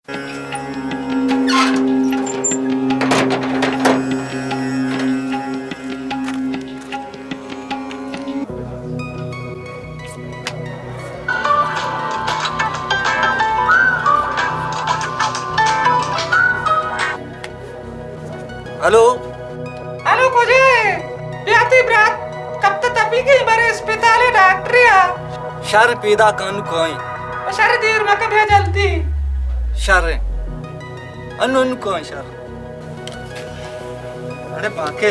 Hello hello मुझे ब्याती ब्रात कब तक तभी के बारे अस्पताल है डॉक्टर या शर पैदा कन कोई शर देर में कभी जल्दी शर अन कोई शर अरे बाके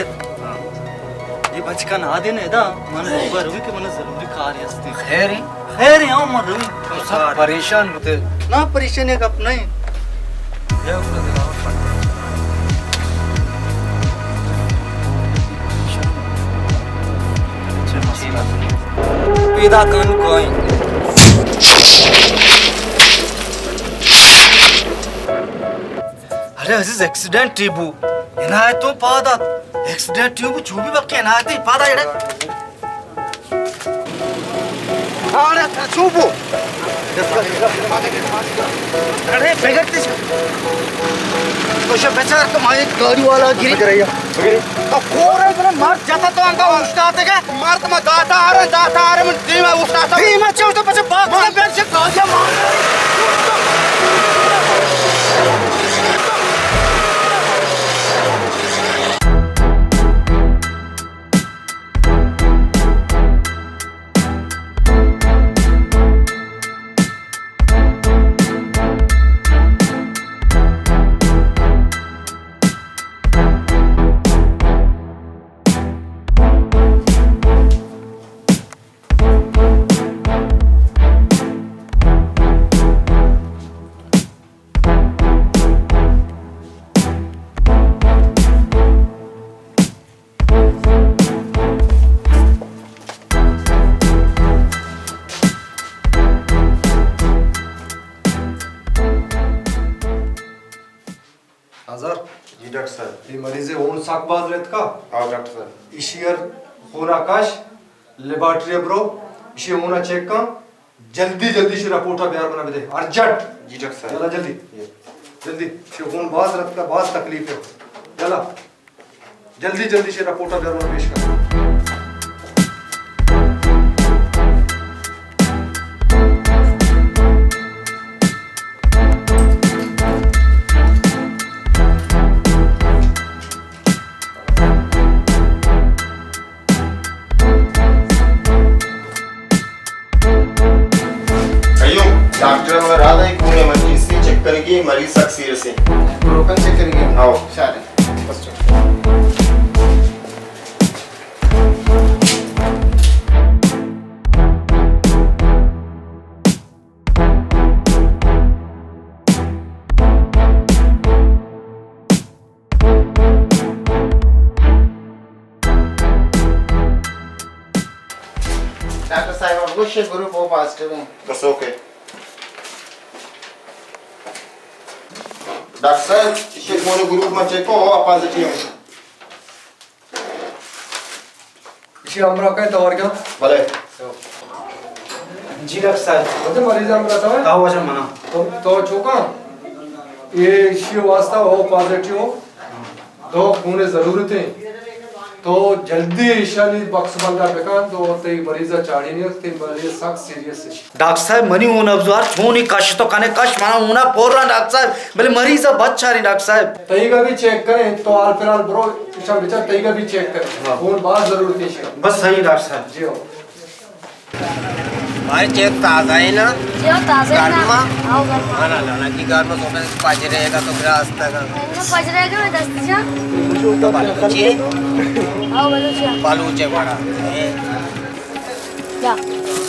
ये बचकन आदि ने दा मन ऊपर हुई कि मन जरूरी कार्य अस्ति खैर यहाँ मन रुई तो सब परेशान होते ना परेशानी कब नहीं ये उनको दिखाओ पैदा कन कोई अरे अजीज एक्सीडेंट टीबू इनाय तो पादा एक्सीडेंट टीबू चूबी बक्के इनाय तो पादा इड़े अरे चूबू अरे बेगरते तो शे बेचारा तो माये गाड़ी वाला गिरी तो कोरे इतने मार जाता तो अंका उस्ताते के मार तो मैं दाता आ रहे मैं धीमा उस्ताता धीमा चल तो बच्चे भाग में बैठ से गाड़ियां मार जी डॉक्टर साहब ये मरीज ओन साकबाज रेत का हाँ डॉक्टर साहब इशियर होना आकाश लेबोरेटरी ब्रो इशी होना चेक का जल्दी जल्दी से रिपोर्ट बिहार बना दे अर्जेंट जी डॉक्टर साहब चला जल्दी जल्दी से होन बाज रत का बाज तकलीफ है चला जल्दी जल्दी से रिपोर्ट बिहार बना पेश कर डॉक्टर में राधा एक पूरे इमरजेंसी चेक करेंगे मरीज सख्त सीरियस है ब्रोकन चेक करेंगे आओ शादी बस डॉक्टर साहब आपको शेक ग्रुप ओ पॉजिटिव है बस ओके डॉक्टर साहब शेक मोनो ग्रुप में चेक हो पॉजिटिव है इशी हमरा का दवार क्या भले जी डॉक्टर साहब मतलब मरीज हमरा था का वजह मना तो चौका ये इशी वास्ता हो पॉजिटिव हो दो खूने जरूरत है तो जल्दी ईशानी बक्स बंदा बेकान तो ते मरीजा चाड़ी नहीं ते मरीज सख्त सीरियस है डॉक्टर साहब मनी होना अब्जुआर छोनी कश तो कने कश माना होना पोर रहा डॉक्टर साहब भले मरीज बच्चा रही डॉक्टर साहब तई का भी चेक करें तो हाल फिलहाल ब्रो ईशा बेचारा तई का भी चेक करें खून बहुत जरूरत है बस सही डॉक्टर साहब जी हो भाई चेक ताज़ा है ना जो ताज़ा है ना आओ घर हाँ ना लाना की घर में सोने पाँच रहेगा तो फिर रास्ता का में पज रहेगा मैं 10 दिशा तो बालूची आओ बलूचिया बालूचे बड़ा क्या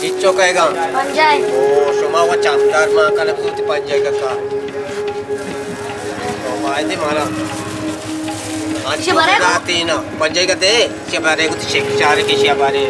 इच्चो कहेगा पंजाय ओ शुमा वो चांदार माँ का ना पूरी पाँच जाएगा का तो भाई थे मारा आज शिबारे को? रात ही ना पाँच जाएगा थे शिबारे को तो शेख चार के शिबारे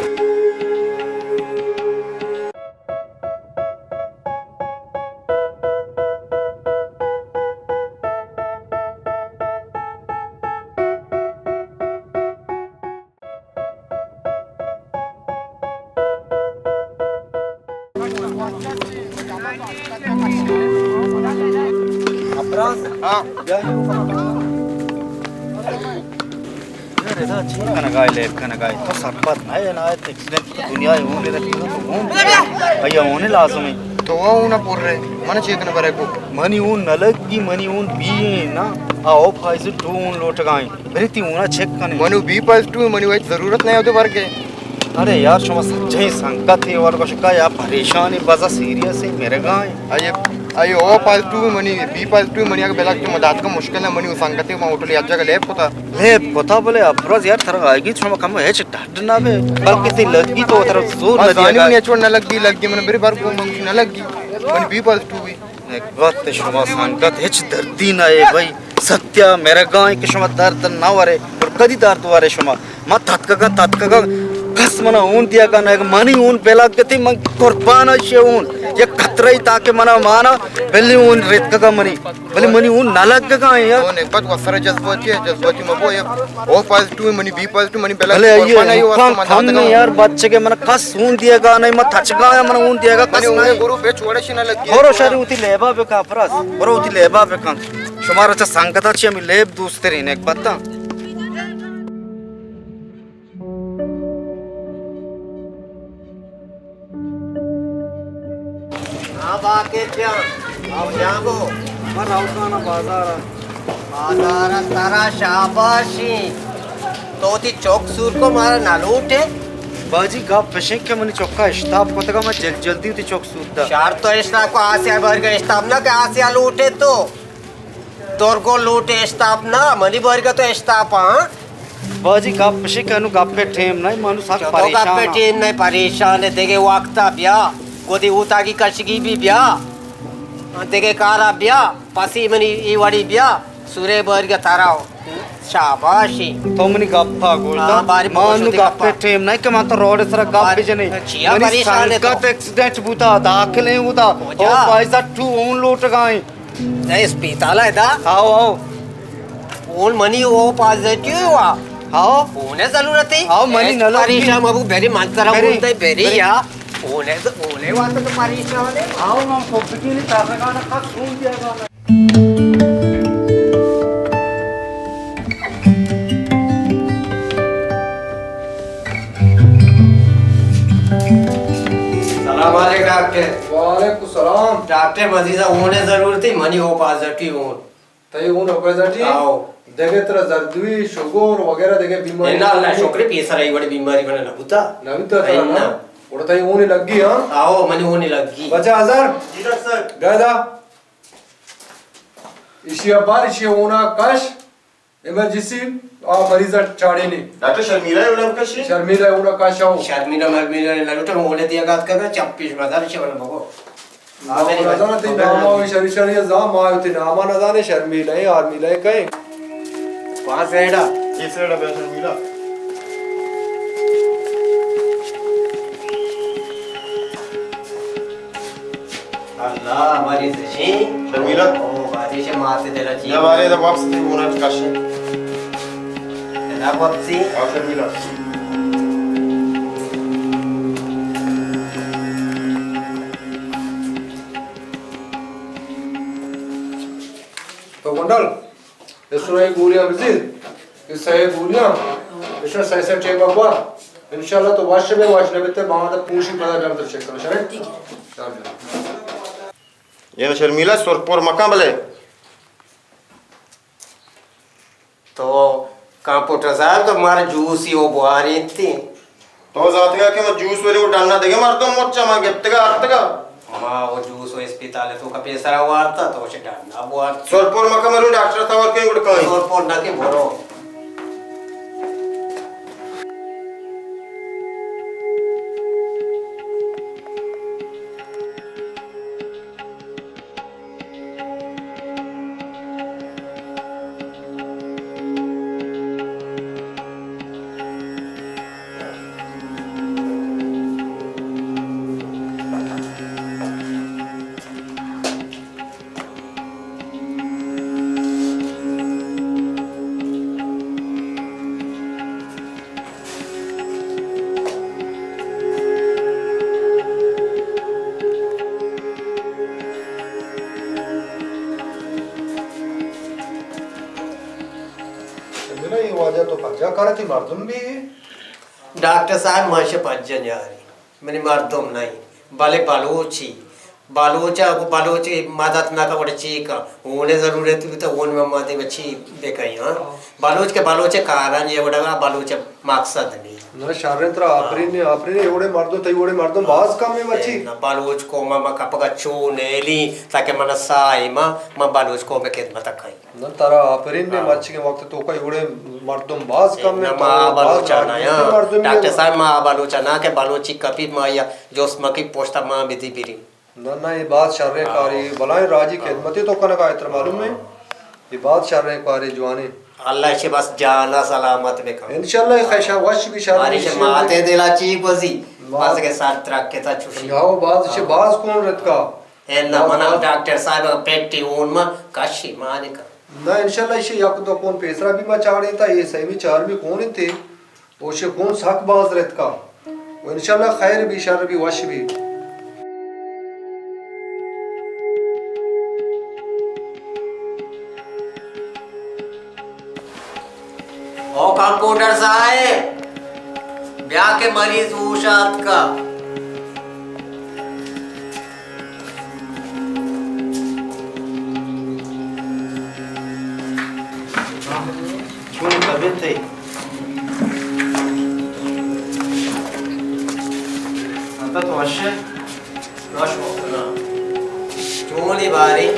हाँ यार अच्छी कनगाई ले कनगाई तो सरपत नहीं ना एक्सीडेंट तो दुनिया होने लगी तो भैया होने लाजम है तो वो ना पूर रहे मन चेक न बरे को मनी ऊन नलग की मनी ऊन बी ना आओ फाइज टू ऊन लोट गाई मेरी ती ऊना चेक कने मनु बी प्लस टू मनु वही जरूरत नहीं होते वर्ग के अरे यार शुमा सच्चाई संकट है और कुछ का यार परेशानी बजा सीरियस है मेरे गाय आये O plus two money B plus two मनी अगर बेला की मदद का मुश्किल है मनी संगत है मैं उठले आज जगह लेप होता ले पता बोले अफरोज यार थर आएगी शुमा कम है डट ना बे बल्कि ती लगी तो तरफ जोर न दिया नहीं छोड़ न लगी मैंने मेरी बार को न लगी मनी बी प्लस टू भी एक बात ते शुमा संकट है दर्दी ना है भाई सत्य मेरे गाय के शुमा दर्द ना वरे और कदी दर्द वरे शुमा मत तत्का कस मना ऊन दिया का ना मनी ऊन पेला गति मन कुर्बान शे ऊन ये खतरे ताके मना माना बेली ऊन रेत का मनी बेली मनी ऊन नालक का है यार एक बात वसर जज्बाती मबो ये O plus two money B plus two money बेला भले ये हम नहीं यार बच्चे के मन कस ऊन दिया का नहीं मत थचगा या मन ऊन दिया का कस नहीं गुरु पे छोड़े छी न लगी और शरी उती लेबा पे का फरस और उती लेबा पे का शुमार अच्छा संकता छी हम लेब दूसरे ने एक बता बाके क्या अब जागो पर राउताना बाजार तारा शाबाशी तो ती चौक सूर को मारा नालूटे बाजी का पेशे के मनी चौका स्टाफ को तक मैं जल्दी उती चौक सूरता चार तो स्टाफ को आसिया भर के स्टाफ ना के आसिया लूटे तो तोर को लूटे स्टाफ ना मनी भर का तो स्टाफ हां बाजी का पेशे के अनु गापे ठेम नहीं मानु साक तो गापे टीम नहीं परेशान है देखे वक्ता ब्या कोदी उता की कशगी भी ब्या देखे कारा ब्या पसी मनी ई वाड़ी ब्या सुरे भर के ताराओ शाबाशी तो मनी गप्पा गोलता मानु गापे ठेम नहीं के मान तो रोड सर गापे जने चिया परेशान है तो एक्सीडेंट बुता दाखले बुता ओ पैसा टू उन लोट गाए नहीं अस्पताल है दा आओ ओन मनी ओ पॉजिटिव हुआ आओ ओने जरूरत है आओ मनी नलो परेशान बाबू बेरी मान करा बोलते बेरी या ओने वाला तो परेशान है आओ ना कोपटी ने ताका का ना सुन दिया गाना सलाम अलैकुम डॉक्टर वालेकुम सलाम डॉक्टर मजीदा होने जरूरत है मनी हो पॉजिटिव हो तई उन ओपेजाटी आओ देखे तेरा जर्दी शुगर वगैरह देखे बीमारी ना ना शुक्र पीसर आई बड़ी बीमारी बने ना बुता नवी तो तेरा ना और तई उन लगी हां आओ मनी होने लगी बच्चा हजार जी डॉक्टर सर दादा इशिया बार इशिया होना कश इमरजेंसी आ मरीज चाड़े ने डॉक्टर शर्मिला है उनका कशी शर्मिला होना कश आओ शर्मिला मर्मिला ने ललुट होने दिया गात कर 26 बाजार से वाला भगो नजाना ते नामा शरी शरी जा मा ते नामा न जाने शर्मिला है आर्मिला है कहे कहां से एड़ा ये सेड़ा बे शर्मिला अल्लाह हमारी से शर्मिला ओ बाजी से मारते देला जी या वाले दा वापस दी उना कशी ना वापसी आओ शर्मिला तो मंडल इसराई गोलियां मजीद इस सही गोलियां इसरा सही से चेक बाबा इंशाल्लाह तो वाश में ते बाहर तक पूछी पता जब तक चेक करो शरे ठीक है ये शर्मिला सोरपुर मका बले तो कंप्यूटर साहब तो हमारा जूस ही वो बुहारी थी तो जात का के मैं जूस वाले को डालना देगा मार तो मोचा मा गिफ्ट का अर्थ का मां वो जूस वो अस्पताल तो का पैसा वारता तो उसे डालना वो सोरपुर मका में डॉक्टर था और के गुड कहीं और पोर ना के भरो ये वजह तो भज्जा करे थी मर्दम भी डॉक्टर साहब माशे पज्जन यारी मैंने मर्दम नहीं भले बलोची बलोचा को बलोची मदद ना का बड़े चीक उन्हें जरूरत भी तो उन में मदद में ची देखई हां बलोच के बलोचे कारण ये बड़ा बलोचे मकसद नहीं ना षड्यंत्र आपरी ने एवढे मर्दो तई एवढे मर्दम बाज काम में बची ना बलोच को मा कपगा चोनेली ताकि मन साई मा बलोच को में खिदमत खाई ना तारा आपरी ने मच्छी के वक्त तो का एवढे मर्दम बाज काम में मा बलोचा ना या डॉक्टर साहब मा बलोचा ना के बलोची कपी मा या जोस्मा की पोस्टा मा बिदी बिरी ना ये बात शर्रकारी भलाई राजी खिदमती तो कनका इत्र मालूम है ये बात शर्रकारी जवानी अल्लाह से बस जाना सलामत में का इंशाल्लाह खैशा वश भी शर्र मारी से माते दिला ची बजी बस के साथ ट्रक के ता छुशी याओ बात से बाज कौन रत का ए ना मना डॉक्टर साहब पेटी उन में काशी माने का ना इंशाल्लाह इसे यक तो कौन पेसरा भी मचाड़े था ये सही भी चार भी कौन थे ओशे कौन साक बाज रत का वो इंशाल्लाह खैर भी शर्र भी वश भी ओ कंपाउंडर साहब ब्याह के मरीज उशात का कौन तबीयत है आता तो अशे नशो ना चोली बारी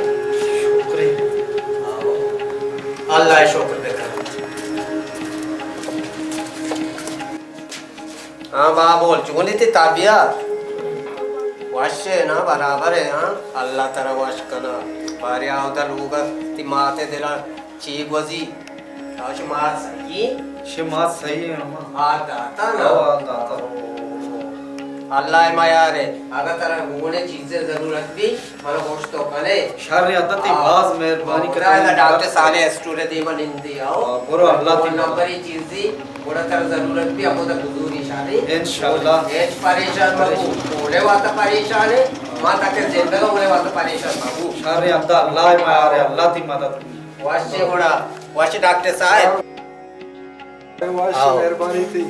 शुक्र अल्लाह शुक्र बेकर हाँ बा बोल चोली थी ताबिया वाशे ना बराबर है हाँ अल्लाह तेरा वाश करना बारी आवदा लोग ती माते दिला चीक वजी ताश मार सही शमात सही है हम आता ना आता अल्लाह माया रे अगर तेरा होने चीजें जरूरत भी मला होश तो करे शर्र आता ती बाज मेहरबानी करे डॉक्टर साले स्टूडियो दे मन इंदी आओ बुरो अल्लाह ती नंबर ही चीज दी बड़ा तेरा जरूरत भी हमो तो हुजूरी शादी इंशाल्लाह एज परेशान बाबू ओले वाता परेशान है माता के जिंदगी ओले वाता परेशान बाबू शर्र आता अल्लाह माया रे अल्लाह ती मदद वाशे बड़ा वाशे डॉक्टर साहब वश मेहरबानी थी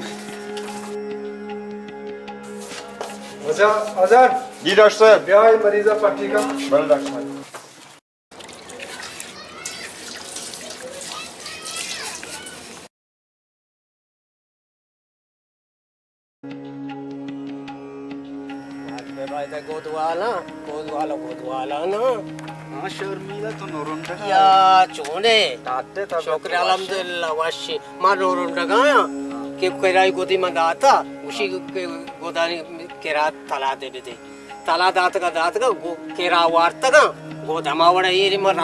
अच्छा आजाद जी डॉक्टर साहब ब्याह मरीजा पट्टी का बल डॉक्टर साहब गोदवाला ना हां शर्मिला तो नोरंडा या चोने ताते ता शुक्र अल्हम्दुलिल्लाह वाशी मार नोरंडा गाया के केराई गोदी में दाता उसी के गोदानी केरा तला दे दे तला दात का केरा वार्ता का गोदमावड़ा ये मर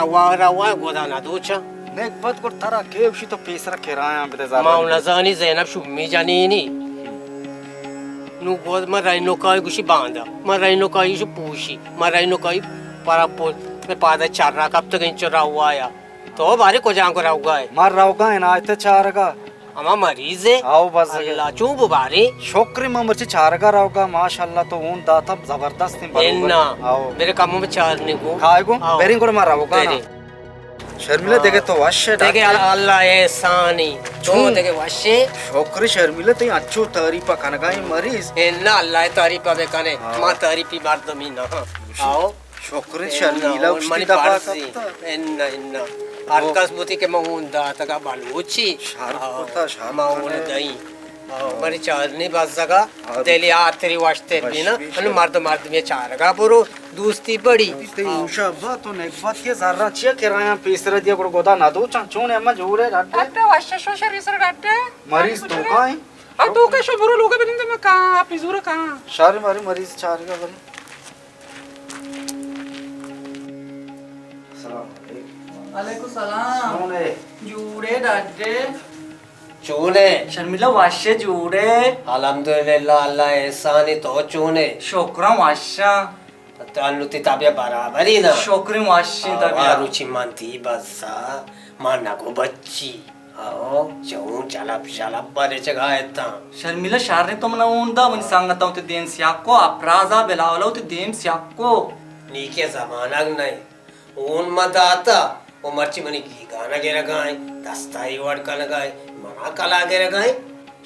रवा गोदाना दोचा नेक बात को तारा के उसी तो पेसरा केराया बेटे ज़ारा माउला जानी जैनब शुम्मी जानीनी नु गोद में राइनो का गुशी बांधा मैं राइनो का ये पूछी मैं राइनो का para po me pada charra kap tak incho rawa ya to bare ko jang ko rawa है मार रावगा है ना इतने चारगा अमा मरीज है आओ बस अल्लाह चुप बारे शोकरी ममरची चारगा रावगा माशाल्लाह तो ऊन दाता जबरदस्त है इन्ना आओ मेरे काम में चारने को खाए को बेरिंग को मार रावगा ना शर्मिला देखे तो वाशे देखे अल्लाह एहसानी जो देखे वाशे शोकरी शर्मिला तो अच्छो तारीफा कनगाई मरीज इन्ना अल्लाह तारीफा बेकने मां तारीफी मार दमीना आओ शोकरी शर्मिला मनी पारसी इन्ना आरकास बुती के मऊंदा तका बालूची शारकोता माऊन दई मरी चारनी बस जगा तेली आतरी वास्ते बिना अनु मर्द में चारगा पुरो दोस्ती बड़ी ते उषा बात तो नेक बात के जरा चिया किराया पेसरा दिया को गोदा ना दो चोने अम्मा जोरे रड्डे अट्टा वाशे शोशर इसर गट्टे मरीज तो काय आ तो के शोबरो लोग बिनंदे में का पिजुर का सारे मारे मरीज चारगा बन अलैकुम सलाम सोने जूड़े डाडे चूने शर्मिला वाशे जूड़े अल्हम्दुलिल्लाह अल्लाह एहसानी तो चूने शोकरा वाशा अनुति ताबिया बराबरी ना शोकरी वाशे तबिया रुचि मानती बसा माना को बच्ची आओ चौ चलप बरे जगह एता शर्मिला शारने तो मना उंदा मन सांगता हूं ते देन सियाको अपराजा बेलावलो ते देम सियाको नीके जमाना नहीं ऊन मत आता वो मर्ची मनी की गाना गे रगाए दस्ताई वर्ड का लगाए कला के गए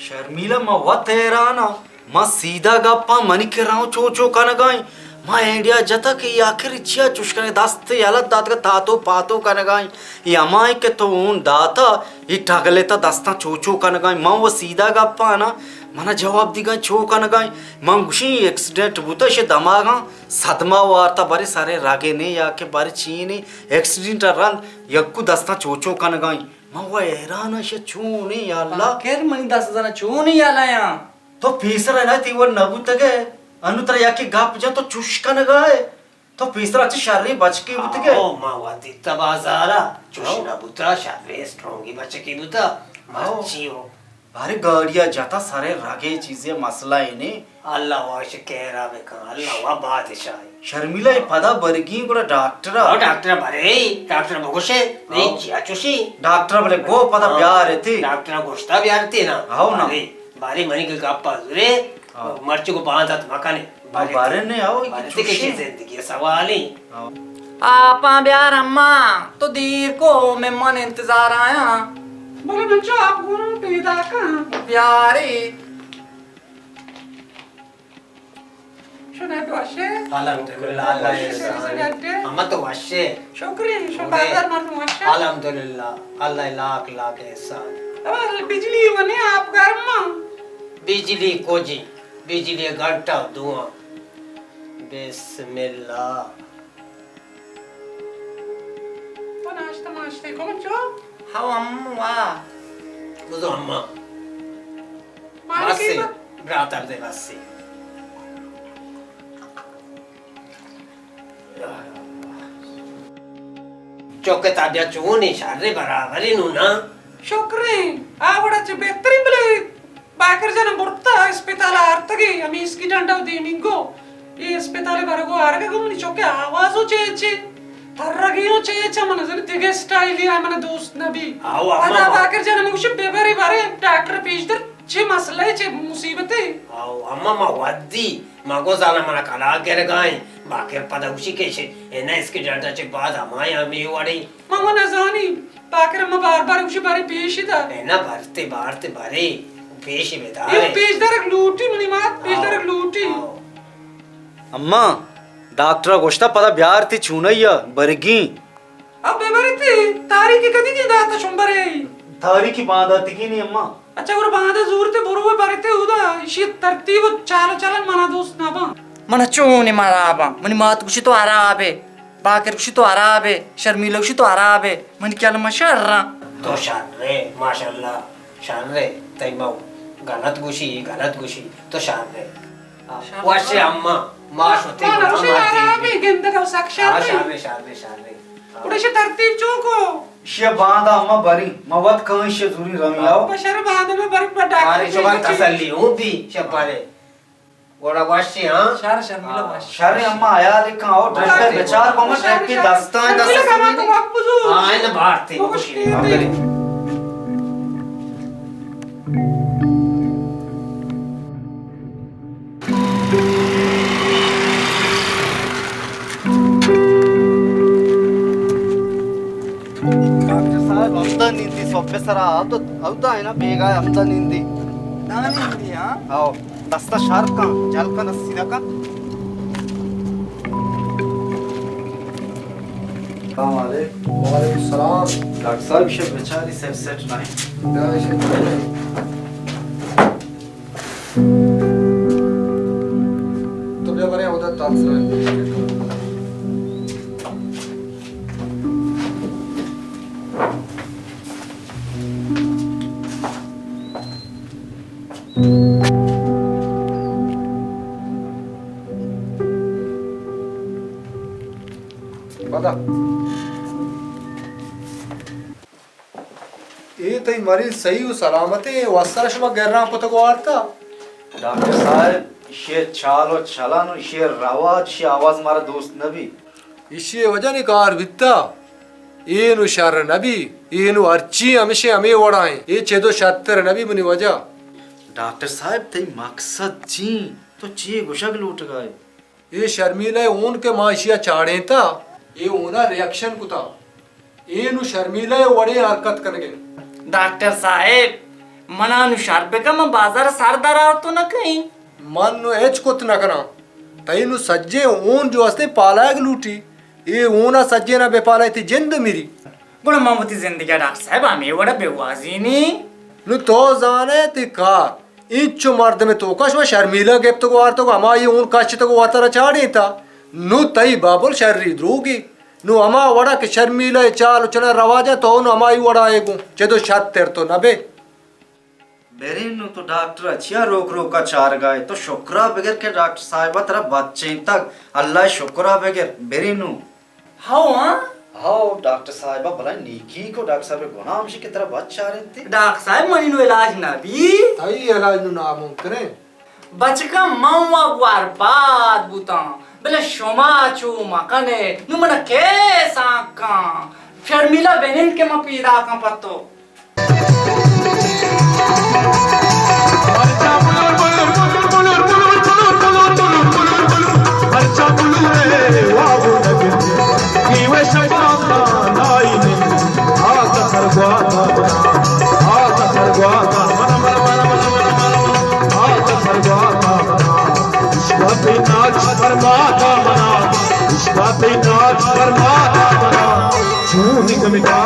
शर्मिला माँ वत हैराना माँ सीधा गप्पा मनी के राव चो चो कन गई माँ आइडिया जता कि आखिर इच्छा चुष्कने दास्ते यालत दात का तातो पातो कन गई ये अमाय के तो उन दाता ये ठगले ता दास्ता चो चो कन गई माँ वो सीधा गप्पा ना मना जवाब दी गई चो कन गई माँ गुशी एक्सीडेंट बुता शे दमागा सदमा वार्ता बारे सारे रागे ने या के बारे चीनी एक्सीडेंट रंग यक्कू दास्ता चो चो कन गई माँ वो हैरान शे चूने या अल्लाह केर मनी 10,000 चून याला या तो पीसरा ना ती वर नबुतगे अनुतर याकी गाप जा तो चुष्कन गए तो पीसरा अच्छे शारी बच के बुतगे ओ मावादी तबाजारा चुशना बुता शारे स्ट्रॉन्गी बच्चे की बुता मच्छी हो भारी गाड़िया जाता सारे रागे चीजें मसला इने अल्लाह वाश कह रहा बेका अल्लाह वा बादशाह शर्मिला ये पदा बरगी गुड़ा डॉक्टर ओ डॉक्टर भरे डॉक्टर बगोशे नहीं किया चुशी डॉक्टर बोले गो पदा ब्याह थी डॉक्टर गोश्ता भी आरती ना आओ ना बारी मनी के गप्पा जुरे मर्च को बांधा तो मकाने बारे ने आओ बारे की जिंदगी सवाल ही आपा प्यार अम्मा तो देर को मैं मन इंतजार आया बोले बच्चों आप गुरु पीदा का प्यारे सुना तो आशे अल्हम्दुलिल्लाह अल्लाह अम्मा तो वाशे शुक्रिया शुक्रिया मत आशे अल्हम्दुलिल्लाह अल्लाह लाख लाख एहसान अब बिजली बने आप घर में बिजली को जी बिजली घंटा धुआं बिस्मिल्लाह वो नाश्ता नाश्ते को बच्चों हाँ अम्मा बुझो अम्मा मार बस्सी की ब्रातर दे बस्सी चौके ताबिया चूनी शारे बराबरी नु ना शुक्रिया आवड़ा बेहतरीन बोले बाकर जन बुरता अस्पताल आर्तगे अमी इसकी डंडा देमिंगो ये अस्पताल बरगो आरगे गुमनी चौके आवाजो चेचे थर्रगियो चेचे मन जन तिगे स्टाइल या मन दोस्त नबी आओ अम्मा आदा बाकर जन मुश बेबरे बारे डॉक्टर पेशदर चे मसले चे मुसीबते आओ अम्मा मा वद्दी मागो जाना मना कला कर गए बाकर पदउशी के छे एना इसके डंडा चे बाद हमाया मी वाड़ी मामा नजानी बाकर म बार-बार उशी बारे पेशिदा एना भरते बारते बारे पेशी ये बेदारे पेशदर लूटी मनी मात पेशदर लूटी अम्मा डॉक्टर गोश्ता पदा ब्याह थी चुनैया बरगी अब बेबरे थी तारीख कदी की दाता शुंबरे थारी की बात आती की नहीं अम्मा अच्छा और बांधा जूर ते बरोबर बारते उदा इशी तरतीब चाल चालन मना दोस्त ना बा मन चून माराबा मनी मात कुछ तो आराबे बाकर कुछ तो आराबे शर्मिला कुछ तो आराबे मन क्या मशर्रा तो शान रे माशाल्लाह शान रे तैमाऊ गलत गुशी तो शान रे वाशे अम्मा माश होती माना उशी आरामी गेंद का साक्षात शान रे उड़े तरतीब चोको शे बांधा अम्मा बरी मवत कहीं शे जूरी रमियाओ बशर बांध में बरक बड़ा मारे चोबा तसल्ली होती शपारे गोड़ा वाशे हां शार शर्मिला वाश शारे अम्मा आया लेकिन आओ ड्राइवर बेचार को मत ट्रैक की दास्तान को वापस हां इन भारती को अमदा निंदी सोपे सरा तो अवदा है ना बेगा अमदा निंदी दानी इंडिया आओ दस्ता शार का जल का नसीदा का वालेकुम सलाम डॉक्टर साहब शे बेचारी सेट नहीं तुझे बरे उधर तात्सर बता ये तई मरीज सही सलामत है वसर शमा गैरना को तो आरता डॉक्टर साहब शे चालो चलानो शे रवाज शे आवाज मारा दोस्त नबी इशे वजन कार वित्ता ಏನು ಶರ ನಬಿ ಏನು ಅರ್ಚಿ ಅಮಿಷೆ ಅಮೇ ಓಡಾए ये छेदो शातर नबी मुनि वजह डॉक्टर साहब ते मकसद जी तो ची गुशक लूट गए ये शर्मिला ऊन के माशिया चाड़े था ये ऊना रिएक्शन कुता ये नु शर्मिला वड़े हरकत करगे डॉक्टर साहेब मनानुसार बेका मैं बाजार सारदार तो ना कहीं मन नु एच कोत ना करा तई नु सज्जे ऊन जो असते पालाग लूटी ये ऊना सज्जे ना बेपाला थी जिंद मेरी गुण मामती जिंदगी डॉक्टर साहब हमें बड़ा बेवाजी नहीं नु तो जाने ती कार इंचो मर्द में तो कश में शर्मिला गेप तो वार तो हमारी ऊन कश तो वातर चाड़ी था नु तई बाबुल शर्री द्रोगी नु अमा वड़ा के शर्मिला चाल चना रवाजा तो नु हमारी वड़ा एगु चेदो शात तेर तो नबे बेरीनु तो डॉक्टर अच्छा रोक रोका चार गाय तो शुक्रा बगैर के डॉक्टर साहिबा तेरा बच्चे तक अल्लाह शुक्रा बगैर बेरीनु हाँ हाँ हाँ डॉक्टर साहिबा भला नीकी को डॉक्टर साहब गुनाम शी की तरह बच्चा रहे थे डॉक्टर साहब मनी नु इलाज ना भी तई इलाज नु नाम करे बचका मावा गुआर बाद बुता बले शोमा चू मकने नु मन कैसा का शर्मिला बेनिन के म पीड़ा का पत्तो नाच पर माता बना झूठ मिटा